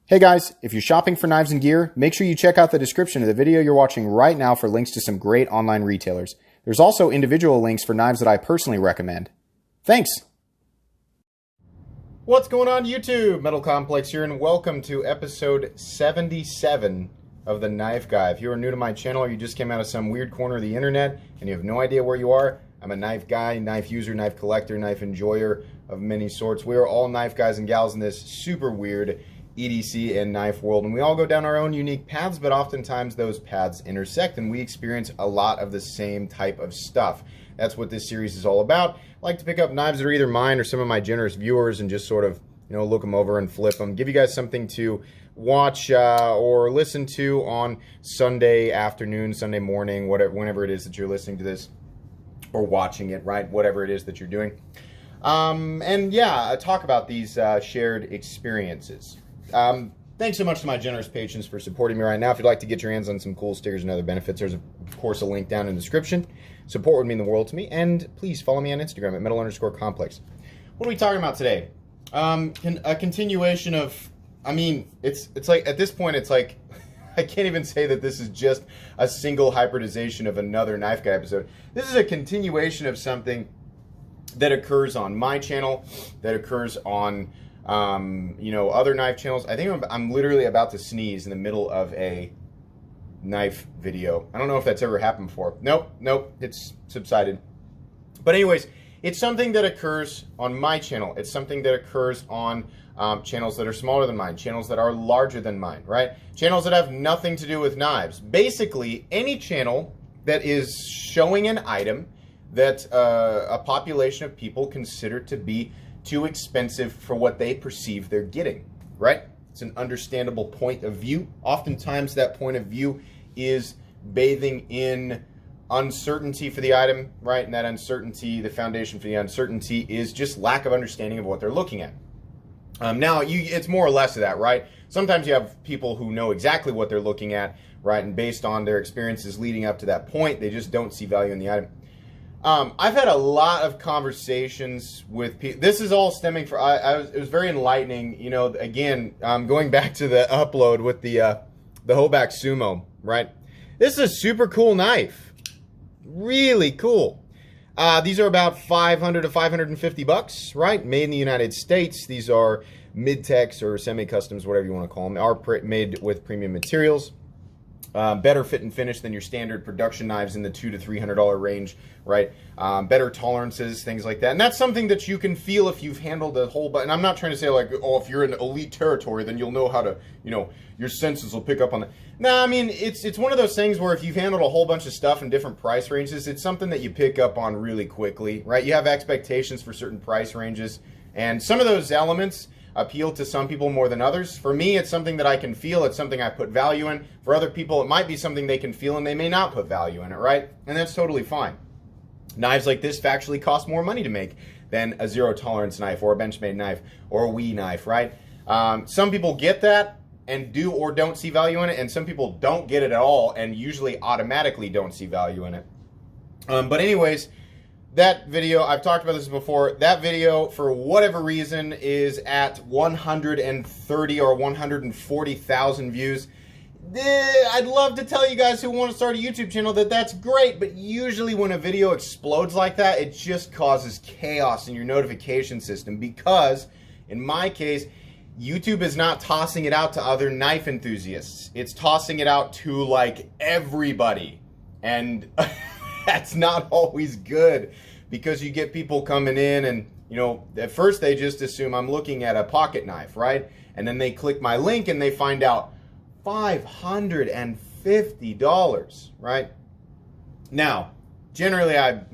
Hey guys, if you're shopping for knives and gear, make sure you check out the description of the video you're watching right now for links to some great online retailers. There's also individual links for knives that I personally recommend. Thanks! What's going on YouTube? Metal Complex here, and welcome to episode 77 of the Knife Guy. If you are new to my channel or you just came out of some weird corner of the internet and you have no idea where you are, I'm a knife guy, knife user, knife collector, knife enjoyer of many sorts. We are all knife guys and gals in this super weird EDC and knife world, and we all go down our own unique paths, but oftentimes those paths intersect and we experience a lot of the same type of stuff. That's what this series is all about. I like to pick up knives that are either mine or some of my generous viewers and just sort of, look them over and flip them. Give you guys something to watch or listen to on Sunday afternoon, Sunday morning, whatever, whenever it is that you're listening to this or watching it, right? Whatever it is that you're doing. And yeah, talk about these shared experiences. Thanks so much to my generous patrons for supporting me right now. If you'd like to get your hands on some cool stickers and other benefits, there's of course a link down in the description. Support would mean the world to me, and please follow me on Instagram at metal_complex. What are we talking about today? A continuation of, it's like, at this point, it's like, I can't even say that this is just a single hybridization of another Knife Guy episode. This is a continuation of something that occurs on my channel, that occurs on other knife channels. I think I'm literally about to sneeze in the middle of a knife video. I don't know if that's ever happened before. Nope, it's subsided. But anyways, it's something that occurs on my channel. It's something that occurs on channels that are smaller than mine, channels that are larger than mine, right? Channels that have nothing to do with knives. Basically, any channel that is showing an item that a population of people consider to be too expensive for what they perceive they're getting, right? It's an understandable point of view. Oftentimes that point of view is bathing in uncertainty for the item, right? And that uncertainty, the foundation for the uncertainty is just lack of understanding of what they're looking at. Now, it's more or less of that, right? Sometimes you have people who know exactly what they're looking at, right? And based on their experiences leading up to that point, they just don't see value in the item. I've had a lot of conversations with people. This is all stemming from, it was very enlightening, again, going back to the upload with the Hoback Sumo, right? This is a super cool knife. Really cool. These are about $500 to $550, right? Made in the United States. These are Midtechs or semi-customs, whatever you want to call them. Are made with premium materials. Better fit and finish than your standard production knives in the $200 to $300 range, right? Better tolerances, things like that. And that's something that you can feel if you've handled a whole bunch. And I'm not trying to say like, oh, if you're in elite territory, then you'll know how to, your senses will pick up on that. No, it's one of those things where if you've handled a whole bunch of stuff in different price ranges, it's something that you pick up on really quickly, right? You have expectations for certain price ranges, and some of those elements appeal to some people more than others. For me, it's something that I can feel. It's something I put value in. For other people, it might be something they can feel and they may not put value in it, right? And that's totally fine. Knives like this actually cost more money to make than a zero tolerance knife or a Benchmade knife or a WE knife, right? Some people get that and do or don't see value in it, and some people don't get it at all and usually automatically don't see value in it. But anyways, that video, I've talked about this before, that video, for whatever reason, is at 130 or 140,000 views. I'd love to tell you guys who want to start a YouTube channel that that's great, but usually when a video explodes like that, it just causes chaos in your notification system because, in my case, YouTube is not tossing it out to other knife enthusiasts. It's tossing it out to, like, everybody. And that's not always good because you get people coming in and, at first they just assume I'm looking at a pocket knife, right? And then they click my link and they find out $550, right? Now, generally I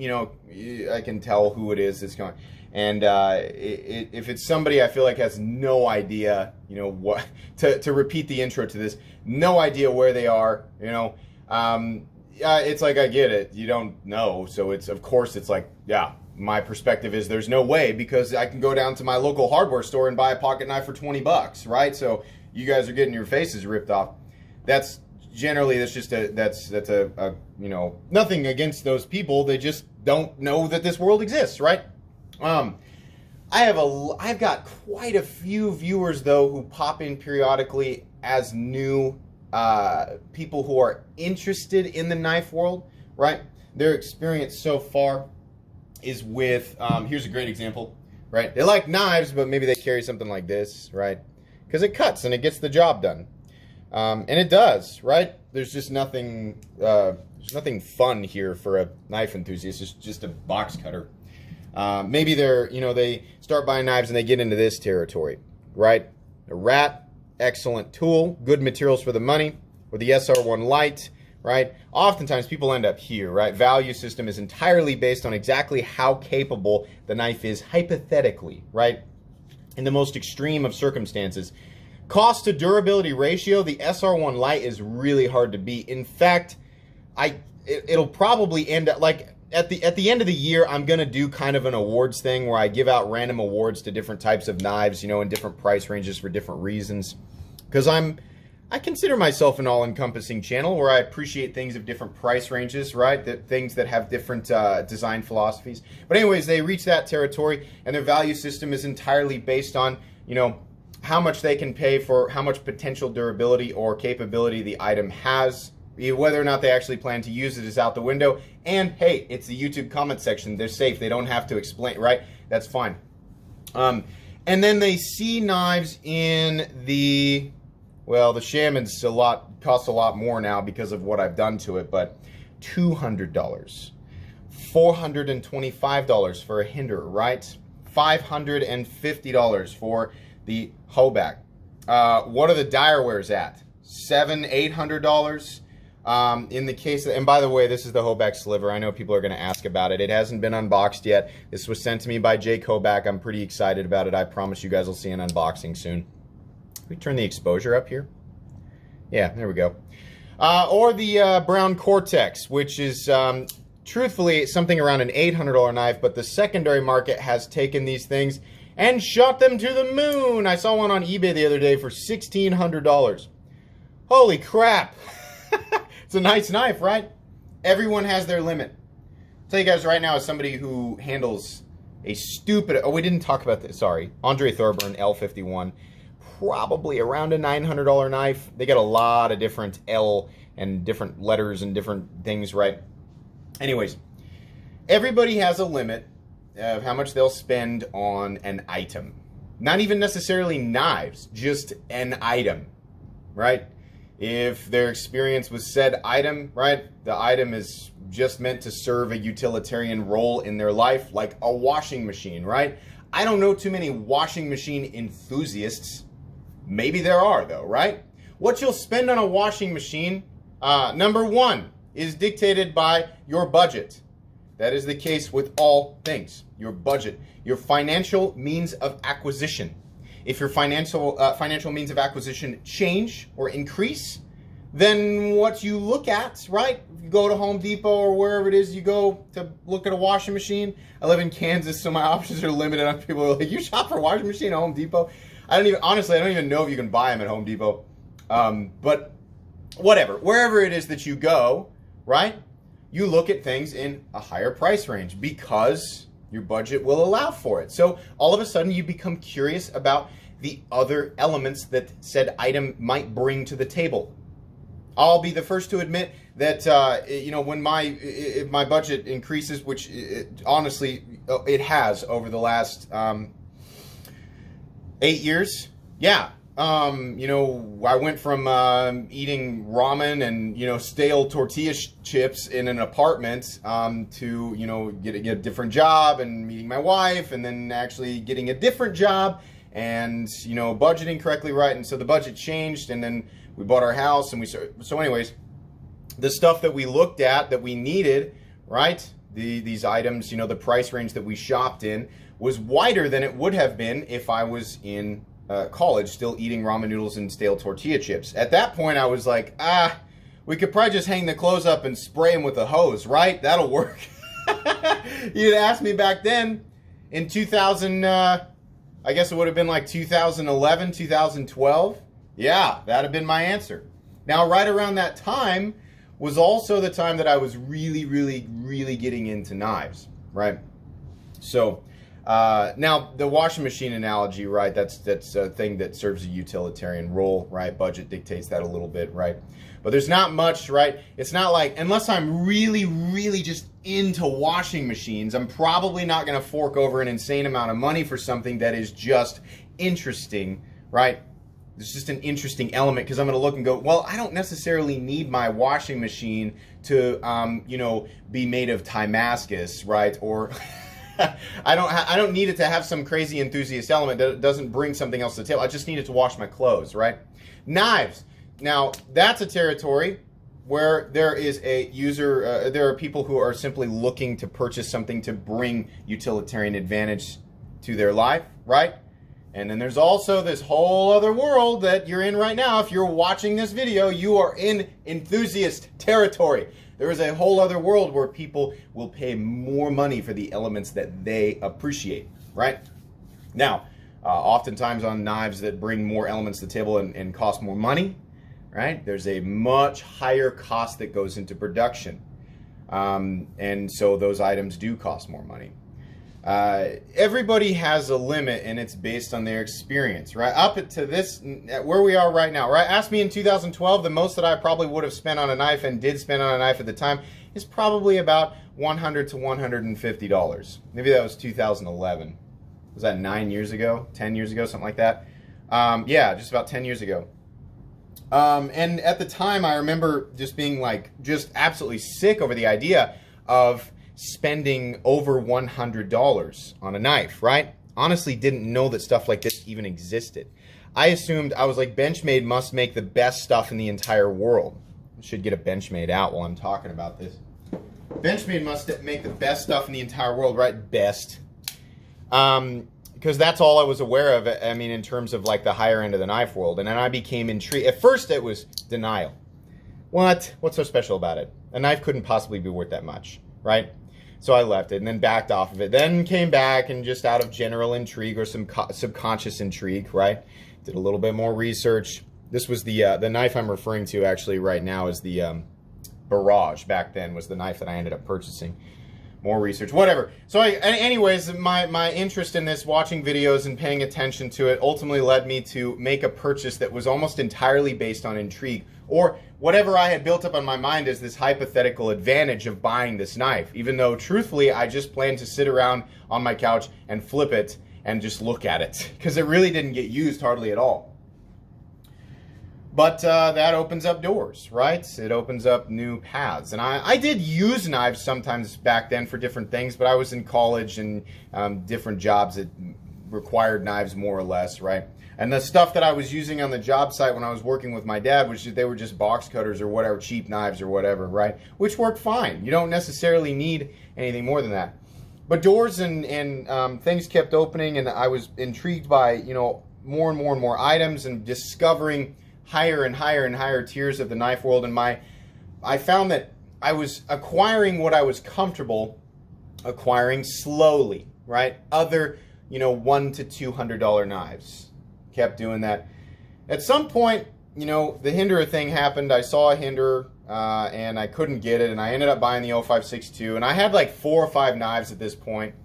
can tell who it is that's going. And if it's somebody I feel like has no idea, what, to repeat the intro to this, no idea where they are, it's like, I get it. You don't know. So of course it's like, yeah, my perspective is there's no way because I can go down to my local hardware store and buy a pocket knife for 20 bucks, right? So you guys are getting your faces ripped off. That's generally, that's nothing against those people. They just don't know that this world exists, right? I've got quite a few viewers though who pop in periodically as new people who are interested in the knife world, right? Their experience so far is with, here's a great example, right? They like knives, but maybe they carry something like this, right? Because it cuts and it gets the job done. And it does, right? There's just nothing, there's nothing fun here for a knife enthusiast. It's just a box cutter. Maybe they're, they start buying knives and they get into this territory, right? A rat, excellent tool, good materials for the money, or the SR1 Lite, right? Oftentimes people end up here, right? Value system is entirely based on exactly how capable the knife is hypothetically, right? In the most extreme of circumstances. Cost to durability ratio, the SR1 Lite is really hard to beat. In fact, it'll probably end up like at the end of the year, I'm gonna do kind of an awards thing where I give out random awards to different types of knives, in different price ranges for different reasons. Because I consider myself an all-encompassing channel where I appreciate things of different price ranges, right? Things that have different design philosophies. But anyways, they reach that territory, and their value system is entirely based on, how much they can pay for how much potential durability or capability the item has. Whether or not they actually plan to use it is out the window. And hey, it's the YouTube comment section. They're safe. They don't have to explain, right? That's fine. And then they see knives in the, well, the Shaman's costs a lot more now because of what I've done to it, but $200, $425 for a Hinder, right? $550 for the Hoback. What are the Direwares at? $700, $800. In the case of, and by the way, this is the Hoback Sliver. I know people are going to ask about it. It hasn't been unboxed yet. This was sent to me by Jake Hoback. I'm pretty excited about it. I promise you guys will see an unboxing soon. Can we turn the exposure up here? Yeah, there we go. Or the Brown Cortex, which is truthfully something around an $800 knife, but the secondary market has taken these things and shot them to the moon. I saw one on eBay the other day for $1,600. Holy crap. It's a nice knife, right? Everyone has their limit. I'll tell you guys right now, as somebody who handles a stupid, oh, we didn't talk about this, sorry. Andre Thorburn L51, probably around a $900 knife. They got a lot of different L and different letters and different things, right? Anyways, everybody has a limit of how much they'll spend on an item. Not even necessarily knives, just an item, right? If their experience with said item, right, the item is just meant to serve a utilitarian role in their life, like a washing machine, right? I don't know too many washing machine enthusiasts. Maybe there are, though, right? What you'll spend on a washing machine, number one, is dictated by your budget. That is the case with all things. Your budget, your financial means of acquisition. If your financial means of acquisition change or increase, then what you look at, right? You go to Home Depot or wherever it is you go to look at a washing machine. I live in Kansas, so my options are limited. On people who are like, you shop for a washing machine at Home Depot? Honestly, I don't even know if you can buy them at Home Depot. But whatever, wherever it is that you go, right? You look at things in a higher price range because your budget will allow for it. So all of a sudden you become curious about the other elements that said item might bring to the table. I'll be the first to admit that when my budget increases, which honestly it has over the last 8 years, yeah. I went from eating ramen and stale tortilla chips in an apartment to get a different job and meeting my wife, and then actually getting a different job and budgeting correctly, right? And so the budget changed, and then we bought our house, and so anyways, the stuff that we looked at that we needed, right? These items, the price range that we shopped in was wider than it would have been if I was in college still eating ramen noodles and stale tortilla chips. At that point I was like, we could probably just hang the clothes up and spray them with a hose, right? That'll work. You'd asked me back then in 2000, I guess it would have been like 2011, 2012. Yeah, that'd have been my answer. Now, right around that time was also the time that I was really, really, really getting into knives, right? So Now, the washing machine analogy, right, that's a thing that serves a utilitarian role, right? Budget dictates that a little bit, right? But there's not much, right? It's not like, unless I'm really, really just into washing machines, I'm probably not going to fork over an insane amount of money for something that is just interesting, right? It's just an interesting element, because I'm going to look and go, well, I don't necessarily need my washing machine to, you know, be made of Damascus, right? Or I don't need it to have some crazy enthusiast element that doesn't bring something else to the table. I just need it to wash my clothes, right? Knives. Now, that's a territory where there is a user, there are people who are simply looking to purchase something to bring utilitarian advantage to their life, right? And then there's also this whole other world that you're in right now. If you're watching this video, you are in enthusiast territory. There is a whole other world where people will pay more money for the elements that they appreciate, right? Now, oftentimes on knives that bring more elements to the table and cost more money, right? There's a much higher cost that goes into production. And so those items do cost more money. Everybody has a limit, and it's based on their experience, right? Up to this, where we are right now, right? Ask me in 2012, the most that I probably would have spent on a knife and did spend on a knife at the time is probably about $100 to $150. Maybe that was 2011. Was that 9 years ago? 10 years ago? Something like that? Yeah, just about 10 years ago. And at the time, I remember just being like, just absolutely sick over the idea of spending over $100 on a knife, right? Honestly, didn't know that stuff like this even existed. I assumed, I was like, Benchmade must make the best stuff in the entire world. I should get a Benchmade out while I'm talking about this. Benchmade must make the best stuff in the entire world, right? Best. Because that's all I was aware of, I mean, in terms of like the higher end of the knife world. And then I became intrigued. At first it was denial. What? What's so special about it? A knife couldn't possibly be worth that much, right? So I left it and then backed off of it. Then came back and just out of general intrigue or some subconscious intrigue, right? Did a little bit more research. This was the knife I'm referring to actually right now is the Barrage. Back then was the knife that I ended up purchasing. More research, whatever. So anyways, my interest in this, watching videos and paying attention to it, ultimately led me to make a purchase that was almost entirely based on intrigue, or whatever I had built up on my mind as this hypothetical advantage of buying this knife, even though truthfully I just planned to sit around on my couch and flip it and just look at it, because it really didn't get used hardly at all. But that opens up doors, right? It opens up new paths. And I did use knives sometimes back then for different things, but I was in college and different jobs that required knives more or less, right? And the stuff that I was using on the job site when I was working with my dad was they were just box cutters or whatever, cheap knives or whatever, right? Which worked fine. You don't necessarily need anything more than that. But doors and things kept opening, and I was intrigued by, you know, more and more and more items and discovering higher and higher and higher tiers of the knife world. And I found that I was acquiring what I was comfortable acquiring slowly, right? Other, you know, $100 to $200 knives. Kept doing that. At some point, you know, the Hinderer thing happened. I saw a Hinderer and I couldn't get it, and I ended up buying the 0562, and I had like 4 or 5 knives at this point.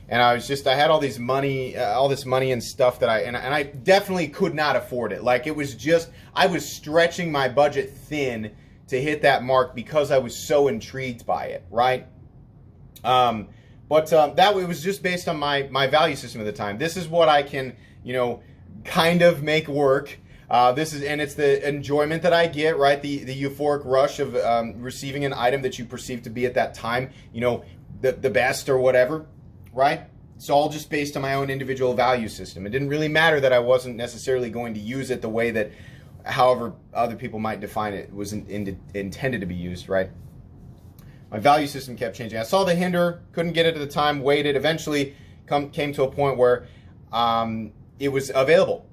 And I had all this money and stuff that I definitely could not afford it. Like, it was just, I was stretching my budget thin to hit that mark because I was so intrigued by it, right? But it was just based on my value system at the time. This is what I can, you know, kind of make work. And it's the enjoyment that I get, right? The euphoric rush of receiving an item that you perceive to be at that time, you know, the best or whatever. Right? It's all just based on my own individual value system. It didn't really matter that I wasn't necessarily going to use it the way that, however other people might define it, was intended to be used, right? My value system kept changing. I saw the Hinderer, couldn't get it at the time, waited, eventually came to a point where it was available.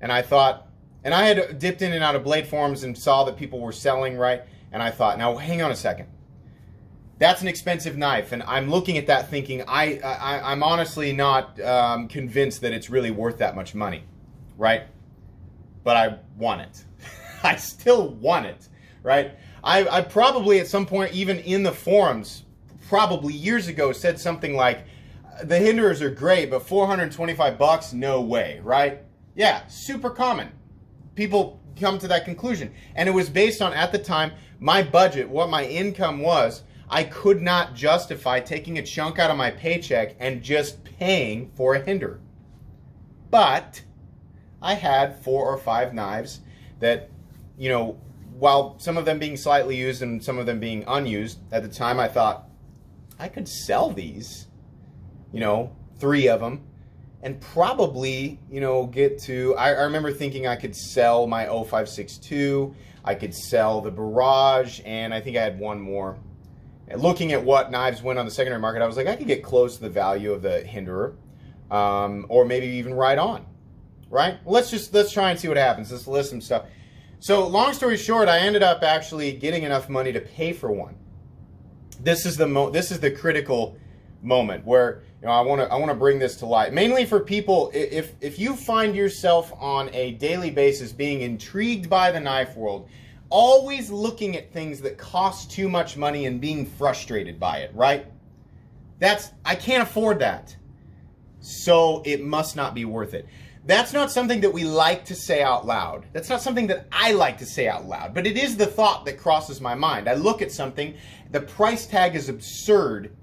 And I thought, and I had dipped in and out of blade forums and saw that people were selling, right? And I thought, now hang on a second. That's an expensive knife, and I'm looking at that thinking, I'm honestly not convinced that it's really worth that much money, right? But I want it. I still want it, right? I probably at some point, even in the forums, probably years ago, said something like, the hinderers are great, but 425 bucks, no way, right? Yeah, super common. People come to that conclusion. And it was based on, at the time, my budget, what my income was. I could not justify taking a chunk out of my paycheck and just paying for a hinder. But I had 4 or 5 knives that, you know, while some of them being slightly used and some of them being unused, at the time I thought, I could sell these, you know, 3 of them, and probably, you know, get to, I remember thinking I could sell my 0562, I could sell the Barrage, and I think I had one more. And looking at what knives went on the secondary market, I was like, I could get close to the value of the hinderer, or maybe even right on, right? Let's try and see what happens. Let's list some stuff. So long story short, I ended up actually getting enough money to pay for one. This is the critical moment where, you know, I want to bring this to light. Mainly for people, if you find yourself on a daily basis being intrigued by the knife world, always looking at things that cost too much money and being frustrated by it, right? I can't afford that. So it must not be worth it. That's not something that we like to say out loud. That's not something that I like to say out loud, but it is the thought that crosses my mind. I look at something, the price tag is absurd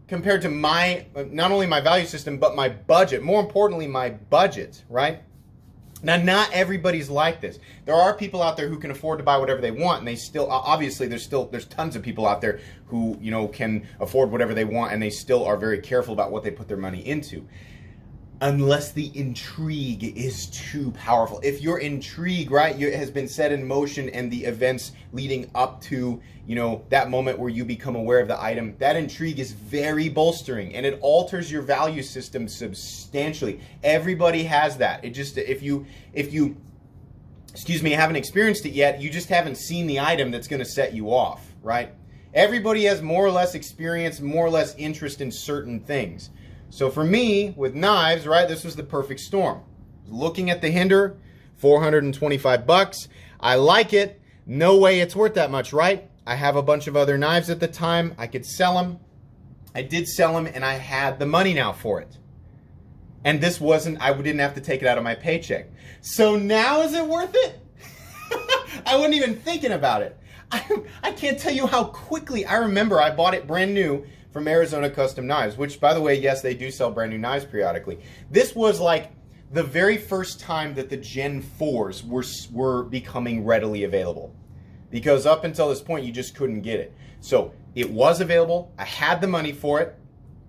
compared to my, not only my value system, but my budget. More importantly, my budget, right? Now, not everybody's like this. There are people out there who can afford to buy whatever they want, and they still, obviously, there's tons of people out there who, you know, can afford whatever they want, and they still are very careful about what they put their money into. Unless the intrigue is too powerful. If your intrigue, right, has been set in motion and the events leading up to, you know, that moment where you become aware of the item, that intrigue is very bolstering and it alters your value system substantially. Everybody has that. It just, if you haven't experienced it yet, you just haven't seen the item that's going to set you off, right? Everybody has more or less experience, more or less interest in certain things. So for me, with knives, right, this was the perfect storm. Looking at the hinder, 425 bucks. I like it. No way it's worth that much, right? I have a bunch of other knives at the time. I could sell them. I did sell them, and I had the money now for it. And this wasn't, I didn't have to take it out of my paycheck. So now is it worth it? I wasn't even thinking about it. I can't tell you how quickly, I remember I bought it brand new from Arizona Custom Knives, which, by the way, yes, they do sell brand new knives periodically. This was like the very first time that the Gen 4s were becoming readily available. Because up until this point, you just couldn't get it. So it was available. I had the money for it,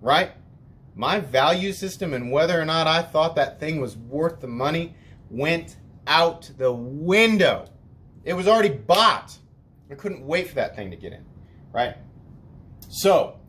right? My value system and whether or not I thought that thing was worth the money went out the window. It was already bought. I couldn't wait for that thing to get in, right? So,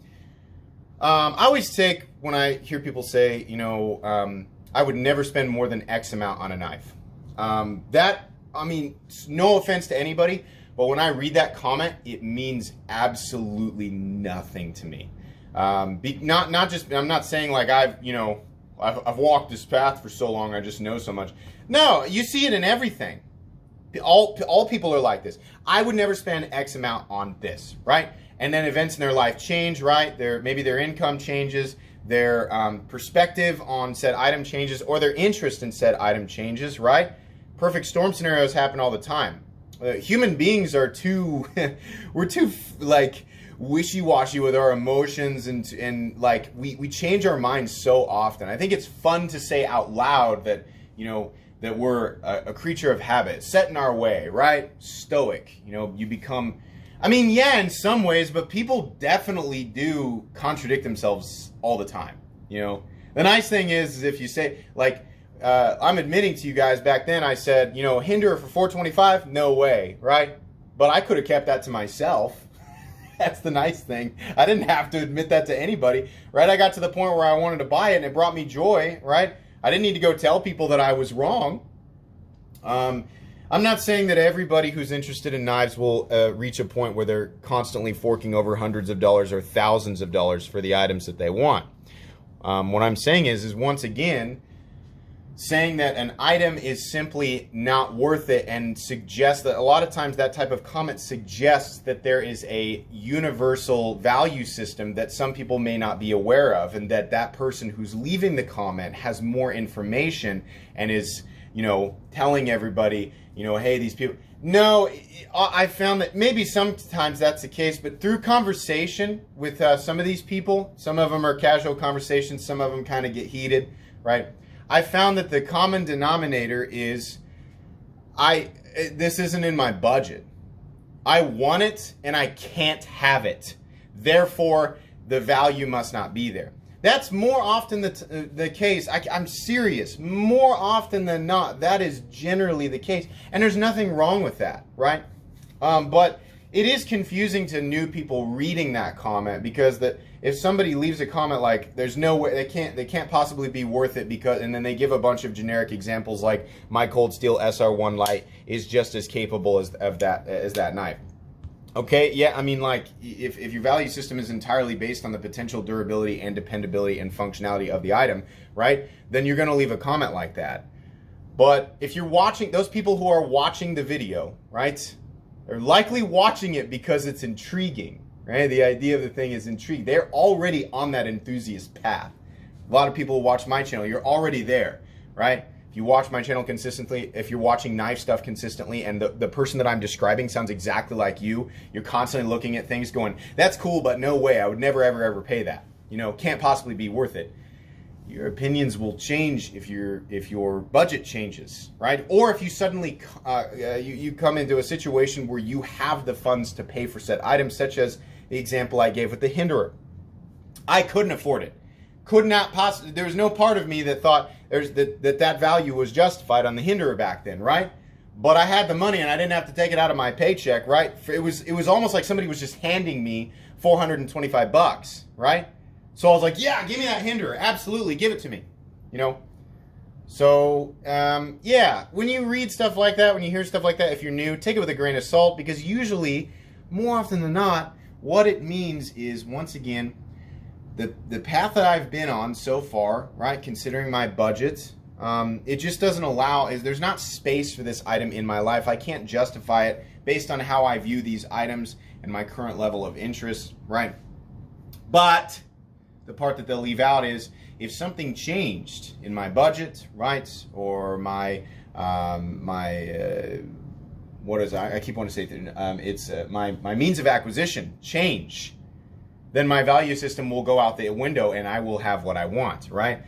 I always take, when I hear people say, you know, I would never spend more than X amount on a knife. I mean, no offense to anybody, but when I read that comment, it means absolutely nothing to me. Not just, I'm not saying like I've walked this path for so long, I just know so much. No, you see it in everything. All people are like this. I would never spend X amount on this, right? And then events in their life change, right? Maybe their income changes, their perspective on said item changes, or their interest in said item changes, right? Perfect storm scenarios happen all the time. Human beings are we're too like wishy-washy with our emotions, and like we change our minds so often. I think it's fun to say out loud that, you know, that we're a creature of habit, set in our way, right? Stoic, you know, you become, I mean, yeah, in some ways, but people definitely do contradict themselves all the time, you know? The nice thing is if you say, like, I'm admitting to you guys back then, I said, you know, hinder for 425, no way, right? But I could have kept that to myself. That's the nice thing. I didn't have to admit that to anybody, right? I got to the point where I wanted to buy it and it brought me joy, right? I didn't need to go tell people that I was wrong. I'm not saying that everybody who's interested in knives will reach a point where they're constantly forking over hundreds of dollars or thousands of dollars for the items that they want. What I'm saying is once again, saying that an item is simply not worth it, and suggests that a lot of times that type of comment suggests that there is a universal value system that some people may not be aware of, and that that person who's leaving the comment has more information and is, you know, telling everybody, you know, hey, these people. No, I found that maybe sometimes that's the case, but through conversation with some of these people, some of them are casual conversations, some of them kind of get heated, right? I found that the common denominator is, this isn't in my budget. I want it and I can't have it. Therefore, the value must not be there. That's more often the case. I'm serious. More often than not, that is generally the case. And there's nothing wrong with that, right? But it is confusing to new people reading that comment, because if somebody leaves a comment like, there's no way, they can't possibly be worth it, because, and then they give a bunch of generic examples like, my Cold Steel SR1 light is just as capable as that knife. Okay, yeah, I mean, like, if your value system is entirely based on the potential durability and dependability and functionality of the item, right, then you're going to leave a comment like that. But if you're watching, those people who are watching the video, right, they're likely watching it because it's intriguing, right? The idea of the thing is intrigue. They're already on that enthusiast path. A lot of people who watch my channel, you're already there, right? If you watch my channel consistently, if you're watching knife stuff consistently, and the person that I'm describing sounds exactly like you, you're constantly looking at things going, that's cool, but no way, I would never, ever, ever pay that. You know, can't possibly be worth it. Your opinions will change if your budget changes, right? Or if you suddenly you come into a situation where you have the funds to pay for said items, such as the example I gave with the hinderer. I couldn't afford it. Could not possibly. There was no part of me that thought that value was justified on the hinderer back then, right? But I had the money and I didn't have to take it out of my paycheck, right? It was almost like somebody was just handing me $425, right? So I was like, yeah, give me that hinderer, absolutely, give it to me, you know. So yeah, when you read stuff like that, when you hear stuff like that, if you're new, take it with a grain of salt, because usually, more often than not, what it means is, once again, the path that I've been on so far, right, considering my budget, it just doesn't allow, there's not space for this item in my life. I can't justify it based on how I view these items and my current level of interest, right? But the part that they'll leave out is, if something changed in my budget, right, or my what is I keep wanting to say it's my means of acquisition change, then my value system will go out the window and I will have what I want, right?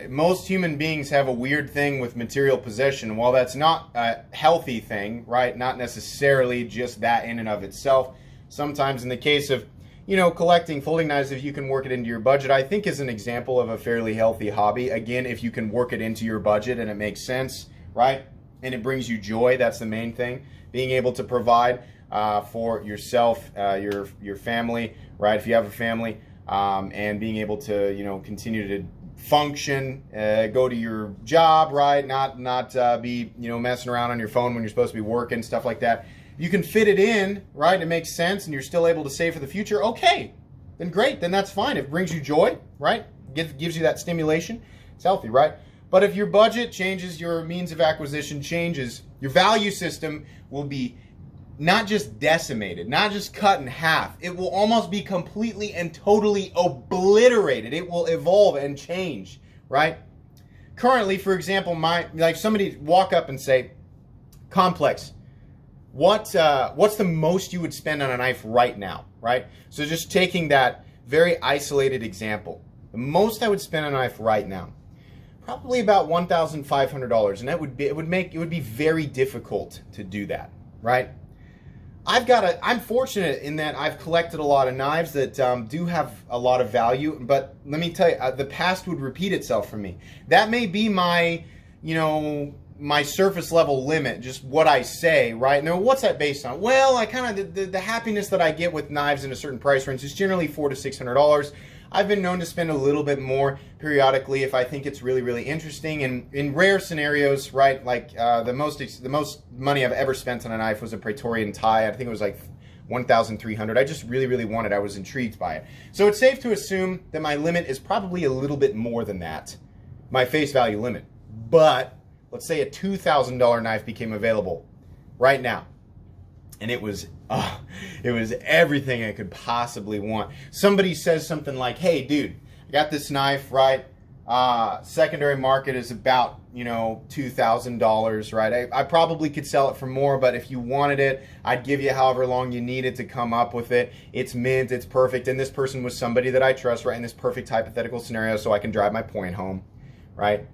Most human beings have a weird thing with material possession. While that's not a healthy thing, right, not necessarily just that in and of itself, sometimes in the case of, you know, collecting folding knives, if you can work it into your budget, I think is an example of a fairly healthy hobby. Again, if you can work it into your budget and it makes sense, right, and it brings you joy, that's the main thing. Being able to provide for yourself, your family, right, if you have a family, and being able to, you know, continue to function, go to your job, right, not be, you know, messing around on your phone when you're supposed to be working, stuff like that. You can fit it in, right, it makes sense, and you're still able to save for the future, okay, then great, then that's fine. If it brings you joy, right, gives you that stimulation, it's healthy, right? But if your budget changes, your means of acquisition changes, your value system will be not just decimated, not just cut in half, it will almost be completely and totally obliterated. It will evolve and change, right? Currently, for example, like somebody walk up and say, complex, what's the most you would spend on a knife right now, right? So just taking that very isolated example, the most I would spend on a knife right now, probably about $1,500, and it would be very difficult to do that, right? I'm fortunate in that I've collected a lot of knives that do have a lot of value, but let me tell you, the past would repeat itself for me. That may be my, you know, my surface level limit, just what I say, right? Now, what's that based on? Well, I kind of, the happiness that I get with knives in a certain price range is generally $400 to $600. I've been known to spend a little bit more periodically if I think it's really, really interesting. And in rare scenarios, right, like the most money I've ever spent on a knife was a Praetorian tie. I think it was like $1,300. I just really, really wanted. I was intrigued by it. So it's safe to assume that my limit is probably a little bit more than that, my face value limit, But let's say a $2,000 knife became available right now, and it was everything I could possibly want. Somebody says something like, "Hey, dude, I got this knife, right? Secondary market is about, $2,000, right? I probably could sell it for more, but if you wanted it, I'd give you however long you needed to come up with it. It's mint, it's perfect." And this person was somebody that I trust, right? In this perfect hypothetical scenario, so I can drive my point home, right?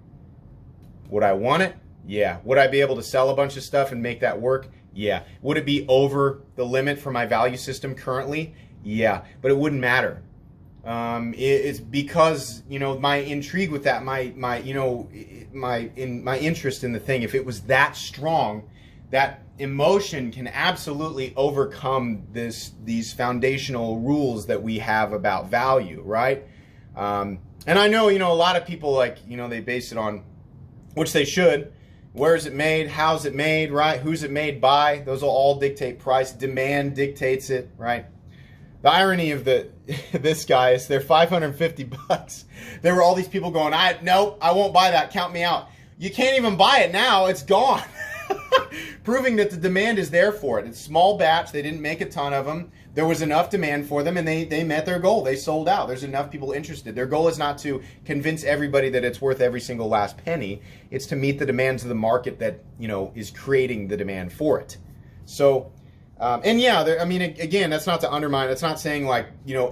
Would I want it? Yeah. Would I be able to sell a bunch of stuff and make that work? Yeah. Would it be over the limit for my value system currently? Yeah. But it wouldn't matter. It's because my intrigue with that, my interest in the thing, if it was that strong, that emotion can absolutely overcome these foundational rules that we have about value, right? And I know a lot of people they base it on, which they should. Where is it made? How's it made? Right? Who's it made by? Those will all dictate price. Demand dictates it, right? The irony of this guy is they're $550. There were all these people going, no, I won't buy that. Count me out. You can't even buy it now. It's gone. Proving that the demand is there for it. It's small batch. They didn't make a ton of them. There was enough demand for them, and they met their goal. They sold out. There's enough people interested. Their goal is not to convince everybody that it's worth every single last penny. It's to meet the demands of the market that is creating the demand for it. So. And yeah, again, that's not to undermine. That's not saying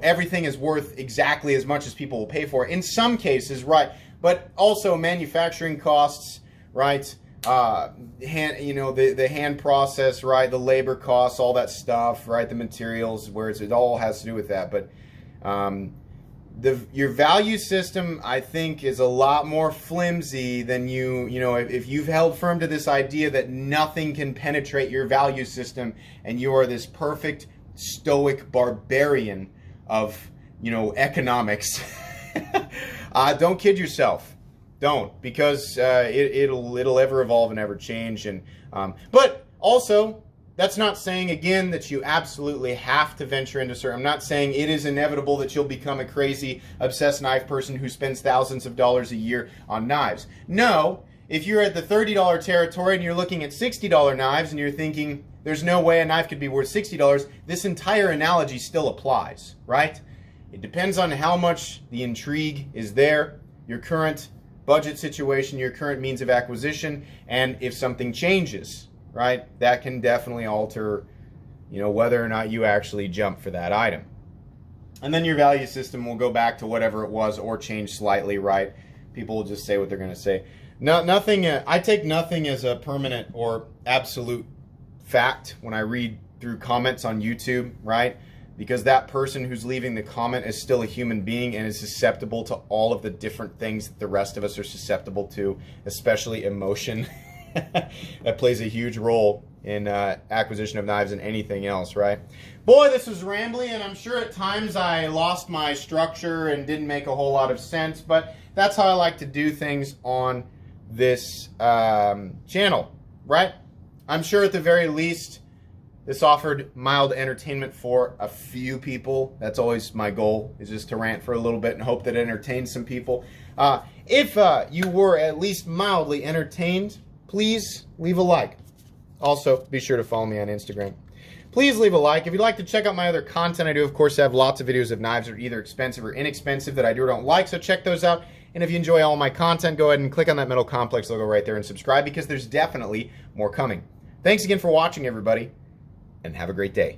everything is worth exactly as much as people will pay for it. In some cases, right? But also manufacturing costs, right? The hand process, right? The labor costs, all that stuff, right? The materials, it all has to do with that. But your value system, I think, is a lot more flimsy than if you've held firm to this idea that nothing can penetrate your value system and you are this perfect stoic barbarian of economics. Don't kid yourself. Don't, because it'll ever evolve and ever change. And but also, that's not saying, again, that you absolutely have to venture into certain. I'm not saying it is inevitable that you'll become a crazy, obsessed knife person who spends thousands of dollars a year on knives. No, if you're at the $30 territory and you're looking at $60 knives and you're thinking, there's no way a knife could be worth $60, this entire analogy still applies, right? It depends on how much the intrigue is there, your current budget situation, your current means of acquisition, and if something changes. Right? That can definitely alter, whether or not you actually jump for that item. And then your value system will go back to whatever it was or change slightly, right? People will just say what they're going to say. Nothing. I take nothing as a permanent or absolute fact when I read through comments on YouTube, right? Because that person who's leaving the comment is still a human being and is susceptible to all of the different things that the rest of us are susceptible to, especially emotion. That plays a huge role in acquisition of knives and anything else, right? Boy, this was rambly, and I'm sure at times I lost my structure and didn't make a whole lot of sense, but that's how I like to do things on this channel, right? I'm sure at the very least this offered mild entertainment for a few people. That's always my goal, is just to rant for a little bit and hope that it entertains some people. If you were at least mildly entertained, please leave a like. Also, be sure to follow me on Instagram. Please leave a like. If you'd like to check out my other content, I do, of course, have lots of videos of knives that are either expensive or inexpensive that I do or don't like, so check those out. And if you enjoy all my content, go ahead and click on that Metal Complex logo right there and subscribe, because there's definitely more coming. Thanks again for watching, everybody, and have a great day.